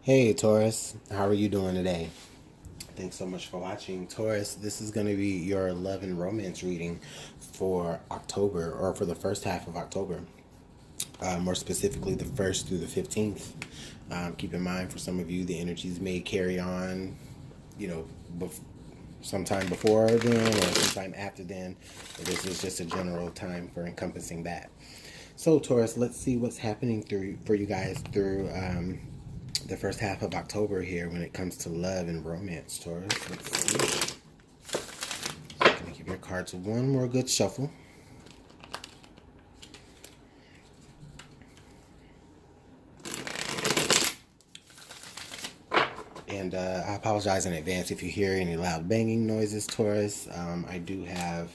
Hey Taurus, how are you doing today? Thanks so much for watching. Taurus, this is going to be your love and romance reading for October, or for the first half of October, more specifically the 1st through the 15th. Keep in mind, for some of you, the energies may carry on, you know, sometime before then or sometime after then. But this is just a general time for encompassing that. So Taurus, let's see what's happening through for you guys through the first half of October here when it comes to love and romance, Taurus. Let's see. I'm gonna give your cards one more good shuffle. And I apologize in advance if you hear any loud banging noises, Taurus. I do have,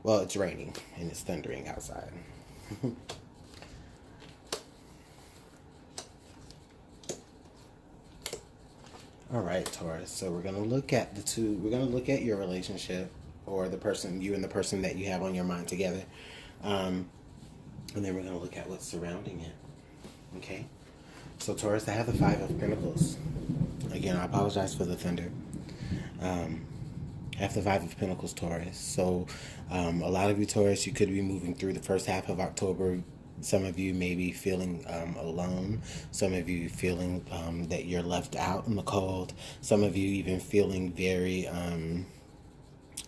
well, it's raining and it's thundering outside. All right, Taurus. So we're gonna look at the two. We're gonna look at your relationship, or the person, you and the person that you have on your mind together, um, and then we're gonna look at what's surrounding it. Okay. So Taurus, I have the Five of Pentacles. Again, I apologize for the thunder. Um, I have the Five of Pentacles, Taurus. So a lot of you, Taurus, you could be moving through the first half of October. Some of you may be feeling alone. Some of you feeling that you're left out in the cold. Some of you even feeling very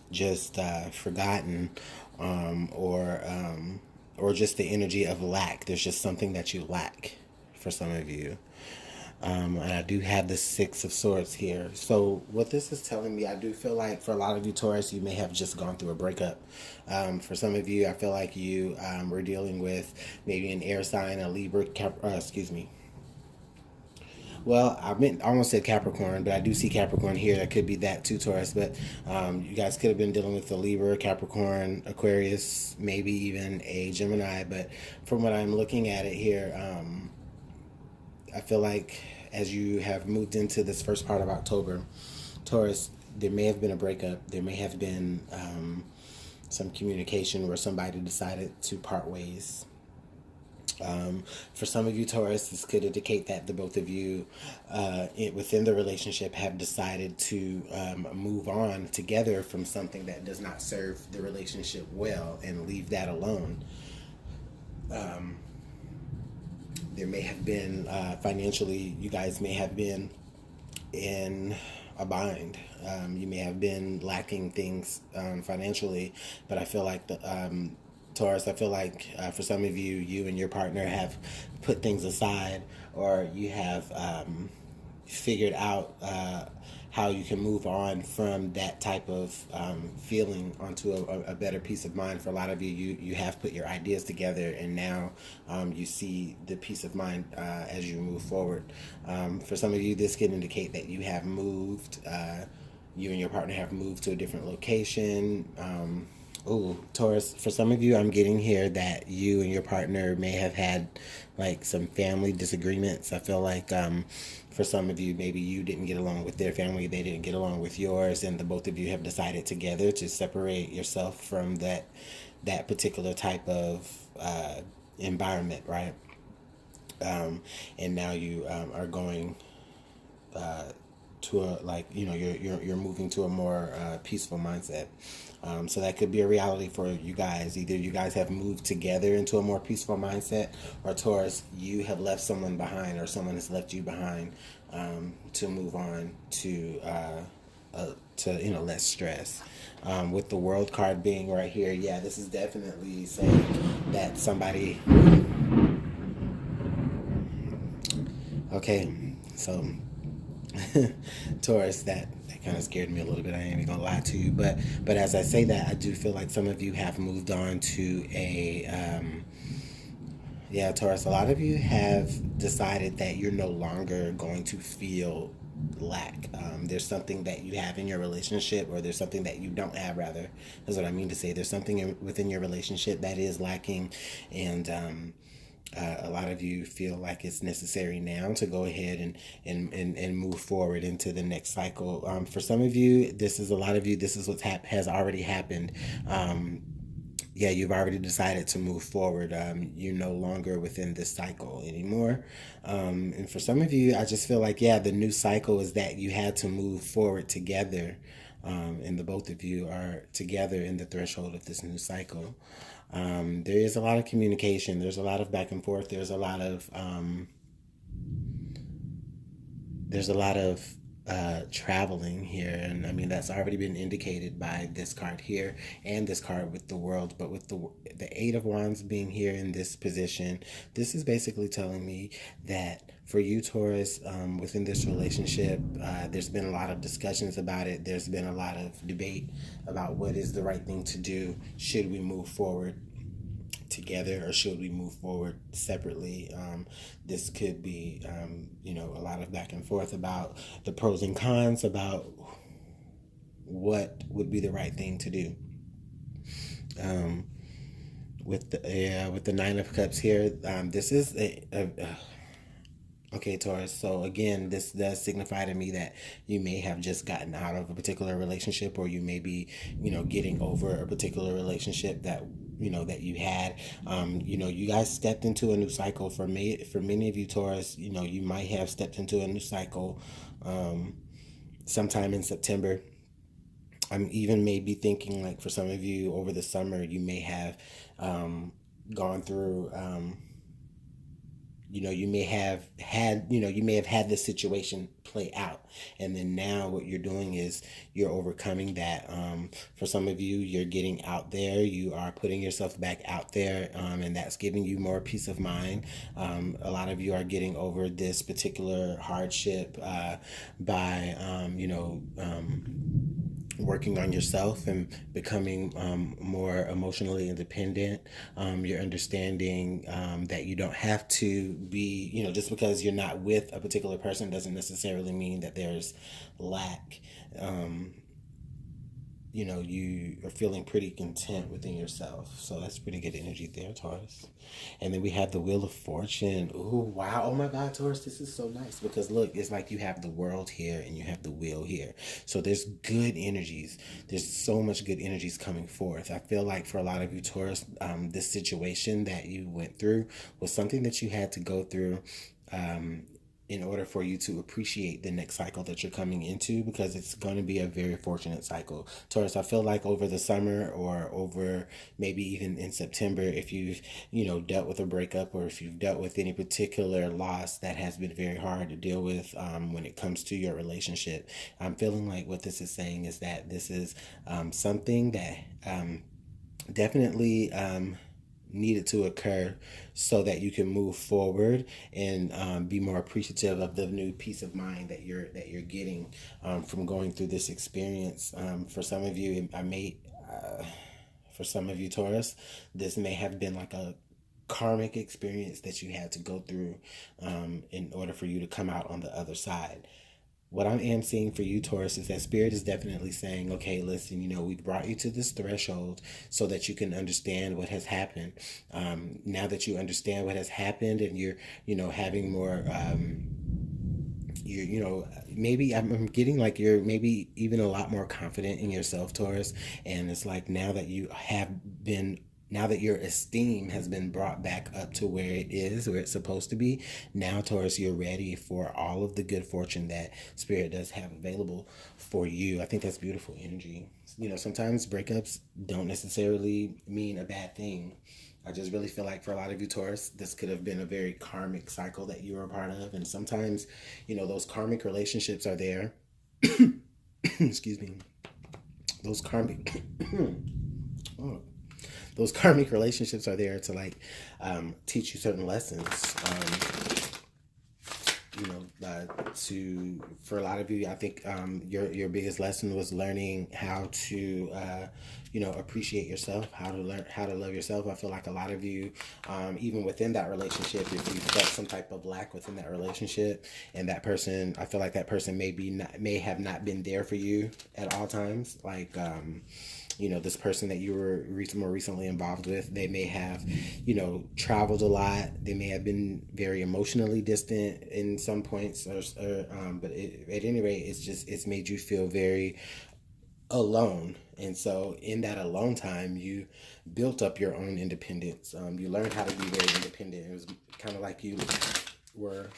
just forgotten, or just the energy of lack. There's just something that you lack for some of you. And I do have the Six of Swords here. So what this is telling me, I do feel like for a lot of you Taurus, you may have just gone through a breakup. For some of you, I feel like you were dealing with maybe an air sign, a Libra, excuse me. Well, I almost said Capricorn, but I do see Capricorn here. That could be that too, Taurus. But you guys could have been dealing with a Libra, Capricorn, Aquarius, maybe even a Gemini. But from what I'm looking at it here, I feel like as you have moved into this first part of October, Taurus, there may have been a breakup. There may have been some communication where somebody decided to part ways. For some of you, Taurus, this could indicate that the both of you within the relationship have decided to move on together from something that does not serve the relationship well and leave that alone. There may have been financially, you guys may have been in a bind. You may have been lacking things financially, but I feel like Taurus, I feel like for some of you, you and your partner have put things aside, or you have figured out how you can move on from that type of feeling onto a better peace of mind. For a lot of you, you have put your ideas together, and now you see the peace of mind as you move forward. For some of you, this can indicate that you have moved. You and your partner have moved to a different location. Oh, Taurus, for some of you, I'm getting here that you and your partner may have had like some family disagreements. I feel like for some of you, maybe you didn't get along with their family, they didn't get along with yours, and the both of you have decided together to separate yourself from that particular type of environment, right? And now you are going to a, like, you know, you're moving to a more peaceful mindset. So that could be a reality for you guys. Either you guys have moved together into a more peaceful mindset, or Taurus, you have left someone behind, or someone has left you behind to move on to less stress. With the World card being right here, yeah, this is definitely saying that somebody. Okay, so Taurus, that kind of scared me a little bit. I ain't even gonna lie to you, but as I say that, I do feel like some of you have moved on to a yeah, Taurus. A lot of you have decided that you're no longer going to feel lack. There's something that you have in your relationship, or there's something that you don't have. Rather, is what I mean to say. There's something within your relationship that is lacking, and a lot of you feel like it's necessary now to go ahead and move forward into the next cycle. For some of you, this is a lot of you. This is what has already happened. yeah, you've already decided to move forward. You're no longer within this cycle anymore. And for some of you, I just feel like, yeah, the new cycle is that you had to move forward together. And the both of you are together in the threshold of this new cycle. There is a lot of communication. There's a lot of back and forth. There's a lot of traveling here, and I mean that's already been indicated by this card here and this card with the world. But with the Eight of Wands being here in this position, this is basically telling me that for you, Taurus, within this relationship, there's been a lot of discussions about it. There's been a lot of debate about what is the right thing to do. Should we move forward together or should we move forward separately? This could be, a lot of back and forth about the pros and cons, about what would be the right thing to do. With the Nine of Cups here, this is okay, Taurus. So again, this does signify to me that you may have just gotten out of a particular relationship, or you may be, getting over a particular relationship that that you had. You guys stepped into a new cycle. For many of you, Taurus, you might have stepped into a new cycle sometime in September. I'm even maybe thinking, like, for some of you over the summer, you may have gone through. You may have had this situation play out, and then now what you're doing is you're overcoming that. For some of you, you're getting out there, you are putting yourself back out there, and that's giving you more peace of mind. A lot of you are getting over this particular hardship by working on yourself and becoming more emotionally independent. You're understanding that you don't have to be, just because you're not with a particular person doesn't necessarily mean that there's lack. You are feeling pretty content within yourself. So that's pretty good energy there, Taurus. And then we have the Wheel of Fortune. Ooh, wow. Oh my God, Taurus, this is so nice because look, it's like you have the world here and you have the wheel here. So there's good energies. There's so much good energies coming forth. I feel like for a lot of you, Taurus, this situation that you went through was something that you had to go through in order for you to appreciate the next cycle that you're coming into, because it's going to be a very fortunate cycle. Taurus, I feel like over the summer or over maybe even in September, if you've, dealt with a breakup or if you've dealt with any particular loss that has been very hard to deal with when it comes to your relationship, I'm feeling like what this is saying is that this is something that definitely needed to occur so that you can move forward and be more appreciative of the new peace of mind that you're getting from going through this experience. For some of you, for some of you, Taurus, this may have been like a karmic experience that you had to go through in order for you to come out on the other side. What I am seeing for you, Taurus, is that Spirit is definitely saying, okay, listen, we brought you to this threshold so that you can understand what has happened. Now that you understand what has happened and you're, having more, maybe I'm getting like you're maybe even a lot more confident in yourself, Taurus. And it's like now that your esteem has been brought back up to where it is, where it's supposed to be. Now, Taurus, you're ready for all of the good fortune that Spirit does have available for you. I think that's beautiful energy. Sometimes breakups don't necessarily mean a bad thing. I just really feel like for a lot of you, Taurus, this could have been a very karmic cycle that you were a part of. And sometimes, those karmic relationships are there. Excuse me. Those karmic... oh. Those karmic relationships are there to teach you certain lessons. For a lot of you, I think your biggest lesson was learning how to appreciate yourself, how to love yourself. I feel like a lot of you, even within that relationship, if you felt some type of lack within that relationship, and that person, I feel like that person may have not been there for you at all times. This person that you were more recently involved with, they may have, traveled a lot. They may have been very emotionally distant in some points, but at any rate, it's made you feel very alone. And so in that alone time, you built up your own independence. You learned how to be very independent. It was kind of like you were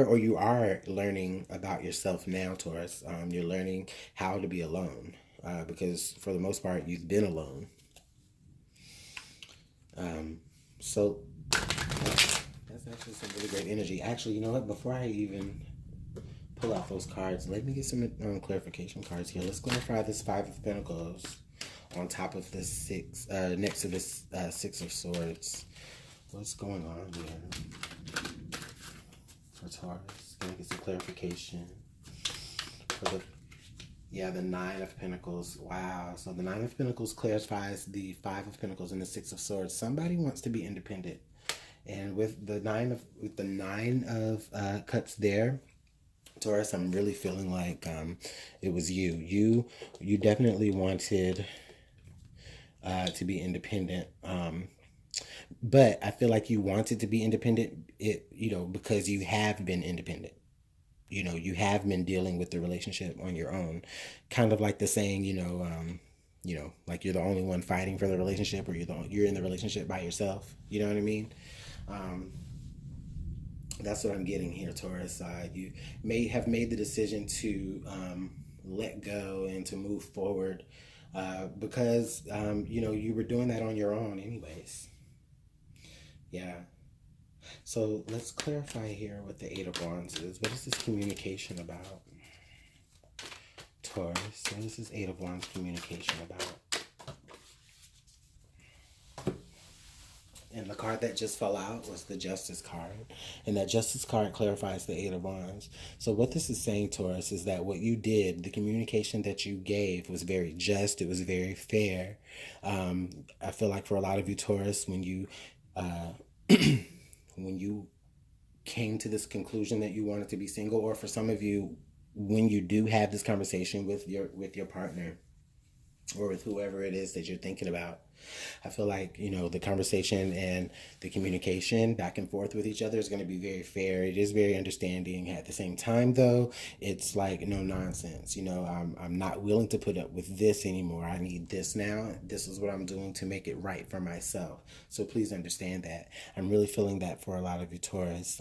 or you are learning about yourself now, Taurus. You're learning how to be alone, because for the most part you've been alone. So that's actually some really great energy. Actually, you know what, before I even pull out those cards, let me get some clarification cards here. Let's clarify this Five of Pentacles on top of this six, next to this Six of Swords. What's going on here for Taurus? Gonna get some clarification for the Nine of Pentacles. Wow. So the Nine of Pentacles clarifies the Five of Pentacles and the Six of Swords. Somebody wants to be independent, and with the Nine of Cups there, Taurus, I'm really feeling like it was you. You definitely wanted to be independent. But I feel like you wanted to be independent, because you have been independent. You have been dealing with the relationship on your own. Kind of like the saying, like you're the only one fighting for the relationship, or you're in the relationship by yourself. You know what I mean? That's what I'm getting here, Taurus. You may have made the decision to let go and to move forward, because you were doing that on your own anyways. Yeah. So let's clarify here what the Eight of Wands is. What is this communication about, Taurus? What is this Eight of Wands communication about? And the card that just fell out was the Justice card. And that Justice card clarifies the Eight of Wands. So what this is saying, Taurus, is that what you did, the communication that you gave, was very just. It was very fair. I feel like for a lot of you, Taurus, when you when you came to this conclusion that you wanted to be single, or for some of you, when you do have this conversation with your partner, or with whoever it is that you're thinking about, I feel like, the conversation and the communication back and forth with each other is going to be very fair. It is very understanding. At the same time, though, it's like no nonsense. I'm not willing to put up with this anymore. I need this now. This is what I'm doing to make it right for myself. So please understand that. I'm really feeling that for a lot of you, Taurus.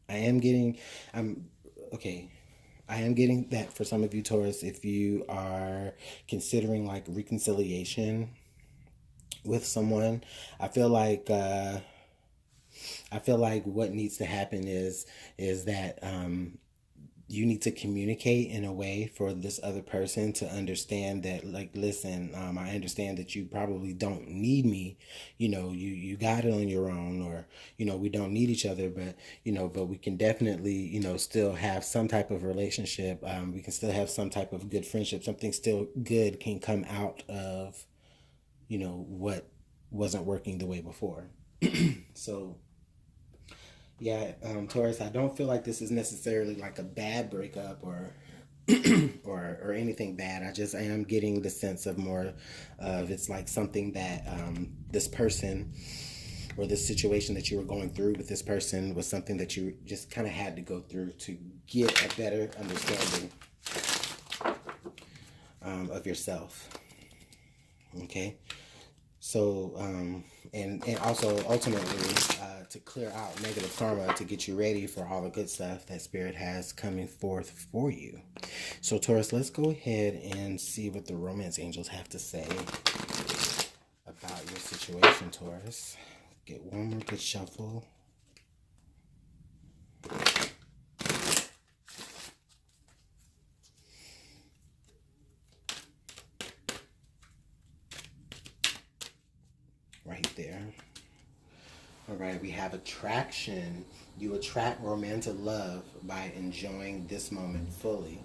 I am getting that for some of you, Taurus, if you are considering like reconciliation with someone. I feel like what needs to happen is that you need to communicate in a way for this other person to understand that, like, listen, I understand that you probably don't need me. You got it on your own, or, we don't need each other, but we can definitely, still have some type of relationship. We can still have some type of good friendship. Something still good can come out of, what wasn't working the way before. So, yeah, Taurus, I don't feel like this is necessarily like a bad breakup or or anything bad. I am getting the sense of more of, it's like something that this person, or this situation that you were going through with this person, was something that you just kind of had to go through to get a better understanding of yourself. Okay? So, and also ultimately to clear out negative karma, to get you ready for all the good stuff that Spirit has coming forth for you. So, Taurus, let's go ahead and see what the romance angels have to say about your situation, Taurus. Get one more good shuffle. Right there. All right, we have attraction. You attract romantic love by enjoying this moment fully.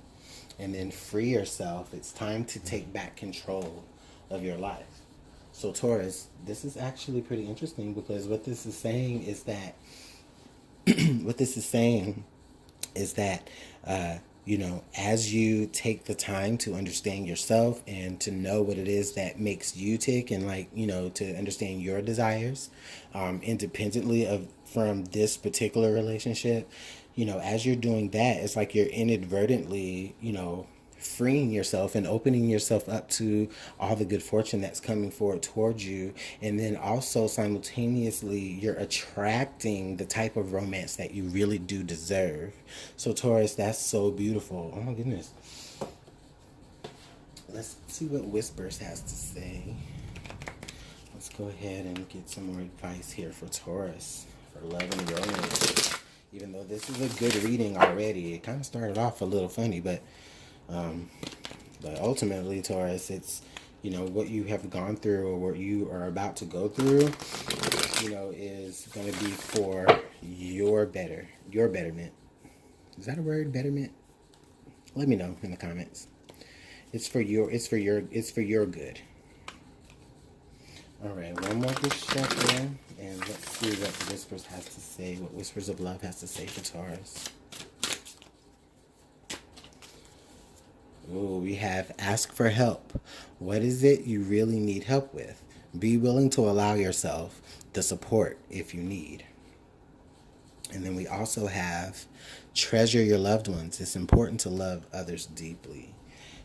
And then free yourself. It's time to take back control of your life. So, Taurus, this is actually pretty interesting, because what this is saying is that as you take the time to understand yourself and to know what it is that makes you tick, and to understand your desires independently from this particular relationship, as you're doing that, it's like you're inadvertently, freeing yourself and opening yourself up to all the good fortune that's coming forward towards you. And then also simultaneously, you're attracting the type of romance that you really do deserve. So, Taurus, that's so beautiful. Oh, my goodness. Let's see what Whispers has to say. Let's go ahead and get some more advice here for Taurus, for love and romance. Even though this is a good reading already, it kind of started off a little funny, but ultimately, Taurus, it's, what you have gone through or what you are about to go through, is going to be for your betterment. Is that a word, betterment? Let me know in the comments. It's for your good. All right, one more good shuffle, and let's see what Whispers has to say, what Whispers of Love has to say for Taurus. Ooh, we have ask for help. What is it you really need help with? Be willing to allow yourself the support if you need. And then we also have treasure your loved ones. It's important to love others deeply.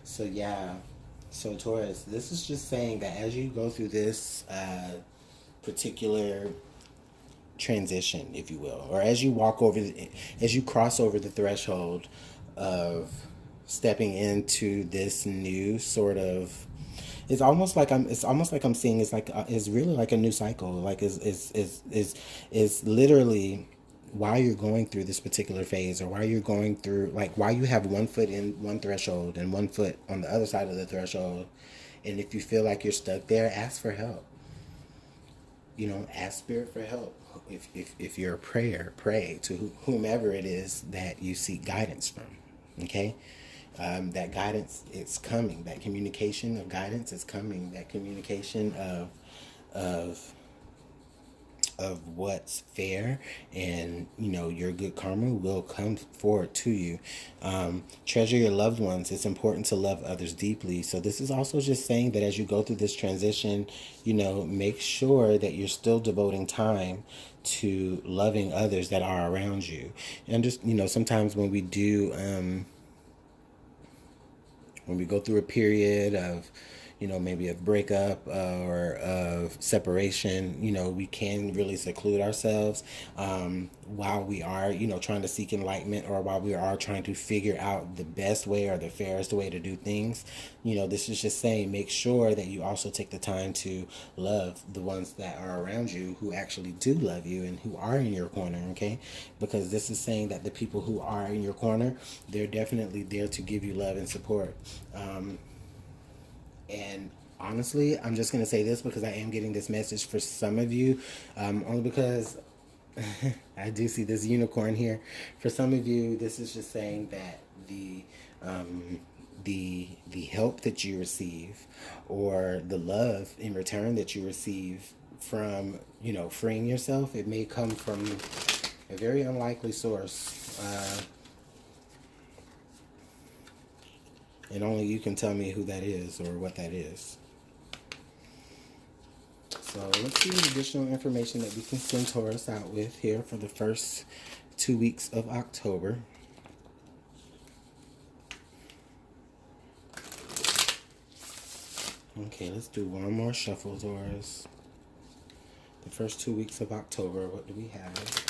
So yeah, so Taurus, this is just saying that as you go through this particular transition, if you will, or as you as you cross over the threshold of stepping into this new sort of, it's almost like I'm seeing it's really like a new cycle, like is literally while you're going through this particular phase, or while you're going through, like, while you have one foot in one threshold and one foot on the other side of the threshold, and if you feel like you're stuck there, ask for help. Ask Spirit for help. If you're a prayer, pray to whomever it is that you seek guidance from. Okay? That guidance is coming. That communication of guidance is coming. That communication of what's fair, and your good karma will come forward to you. Treasure your loved ones. It's important to love others deeply. So this is also just saying that as you go through this transition, make sure that you're still devoting time to loving others that are around you. And just, sometimes when we do when we go through a period of, maybe a breakup or of separation, we can really seclude ourselves while we are, trying to seek enlightenment, or while we are trying to figure out the best way or the fairest way to do things. This is just saying, make sure that you also take the time to love the ones that are around you, who actually do love you and who are in your corner, okay? Because this is saying that the people who are in your corner, they're definitely there to give you love and support. And honestly, I'm just going to say this because I am getting this message for some of you, only because I do see this unicorn here. For some of you, this is just saying that the help that you receive, or the love in return that you receive from, freeing yourself, it may come from a very unlikely source. And only you can tell me who that is or what that is. So let's see what additional information that we can send Taurus out with here for the first 2 weeks of October. Okay, let's do one more shuffle, Taurus. The first 2 weeks of October, what do we have?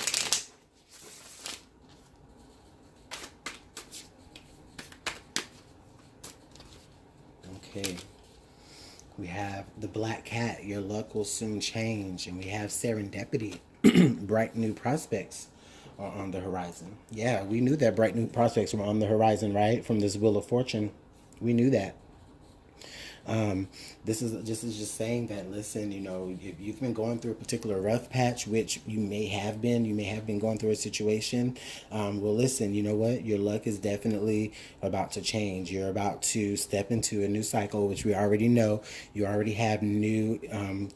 Okay, we have the Black Cat, your luck will soon change, and we have serendipity, bright new prospects are on the horizon. Yeah, we knew that bright new prospects were on the horizon, right? From this Wheel of Fortune, we knew that. This is just saying that, listen, if you've been going through a particular rough patch, which you may have been going through a situation, well, listen, you know what? Your luck is definitely about to change. You're about to step into a new cycle, which we already know. You already have new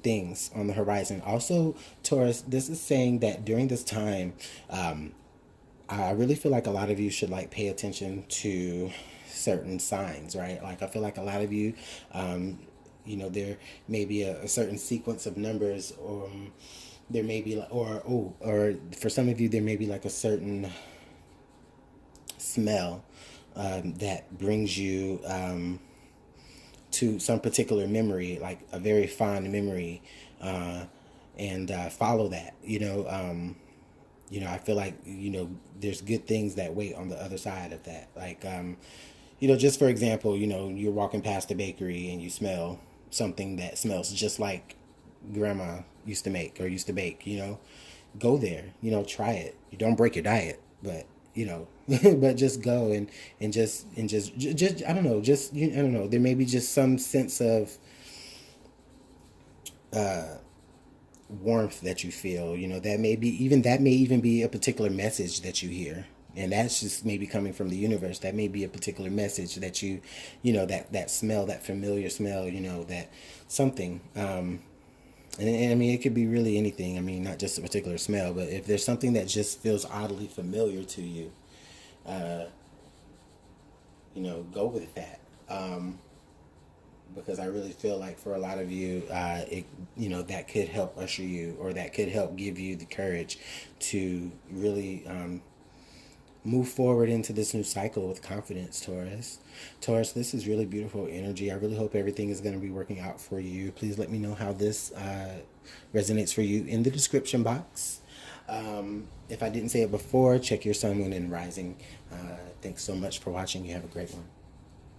things on the horizon. Also, Taurus, this is saying that during this time, I really feel like a lot of you should pay attention to certain signs, right? Like, I feel like a lot of you, there may be a certain sequence of numbers, or there may be, or for some of you, there may be like a certain smell that brings you to some particular memory, like a very fond memory, and follow that. I feel like there's good things that wait on the other side of that. Like just for example, you're walking past a bakery and you smell something that smells just like grandma used to make or used to bake. Go there. Try it. You don't break your diet, but but just go and just I don't know, I don't know, there may be just some sense of warmth that you feel, that may even be a particular message that you hear, and that's just maybe coming from the universe. That may be a particular message that that smell, that familiar smell, that something. And I mean, it could be really anything. I mean, not just a particular smell, but if there's something that just feels oddly familiar to you, go with that. Because I really feel like for a lot of you, that could help usher you, or that could help give you the courage to really move forward into this new cycle with confidence, Taurus. Taurus, this is really beautiful energy. I really hope everything is going to be working out for you. Please let me know how this resonates for you in the description box. If I didn't say it before, check your sun, moon, and rising. Thanks so much for watching. You have a great one.